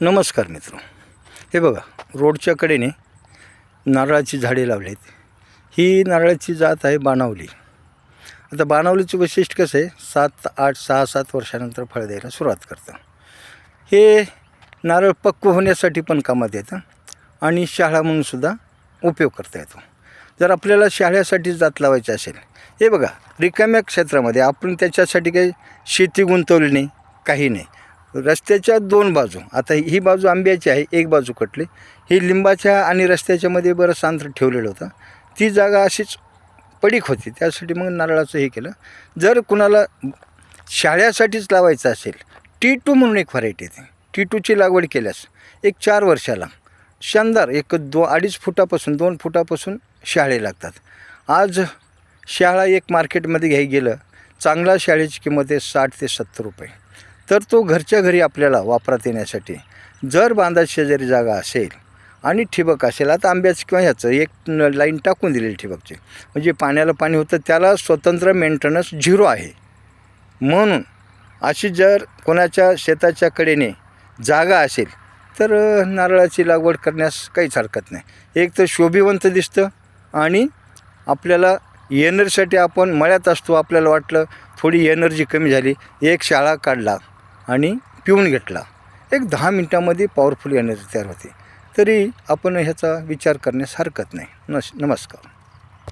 नमस्कार मित्र. हे बघा, रोडच्या कडेने नारळाची झाडे लावली आहेत. ही नारळाची जात आहे बाणावली. आता बाणावलीचं वैशिष्ट्य कसं आहे, 6-7 वर्षानंतर फळ द्यायला सुरुवात करतं. हे नारळ पक्व होण्यासाठी पण कामात येतं आणि शहाळा म्हणूनसुद्धा उपयोग करता येतो. जर आपल्याला शहाळ्यासाठी जात लावायची असेल, हे बघा रिकाम्या क्षेत्रामध्ये आपण त्याच्यासाठी काही शेती गुंतवली नाही, काही नाही. रस्त्याच्या 2 बाजू, आता ही बाजू आंब्याची आहे, एक बाजू कटली. ही लिंबाच्या आणि रस्त्याच्यामध्ये बरंच अंतर ठेवलेलं होतं. ती जागा अशीच पडीक होती, त्यासाठी मग नारळाचं हे केलं. जर कुणाला शाळ्यासाठीच लावायचं असेल, T2 म्हणून एक व्हरायटी येते. T2ची लागवड केल्यास एक 4 वर्षाला शानदार 2.5 फुटापासून 2 फुटापासून शाळे लागतात. आज शाळा एक मार्केटमध्ये घ्यायला गेलं, चांगला शाळेची किंमत आहे 60 ते 70 रुपये. तर तो घरच्या घरी आपल्याला वापरात येण्यासाठी जर बांधाच्या शेजारी जागा असेल आणि ठिबक असेल, आता आंब्याचं किंवा ह्याचं एक लाईन टाकून दिलेली ठिबकची, म्हणजे पाण्याला पाणी होतं, त्याला स्वतंत्र मेंटेनन्स 0 आहे. म्हणून अशी जर कोणाच्या शेताच्या कडेने जागा असेल तर नारळाची लागवड करण्यास काहीच हरकत नाही. एक तर शोभिवंत दिसतं आणि आपल्याला एनर्जीसाठी आपण मळ्यात असतो, आपल्याला वाटलं थोडी एनर्जी कमी झाली, एक शाळा काढला आणि पिऊन घेतला, एक 10 मिनटामध्ये पॉवरफुल एनर्जी तयार होते. तरी आपण ह्याचा विचार करण्यास हरकत नाही. नमस्कार.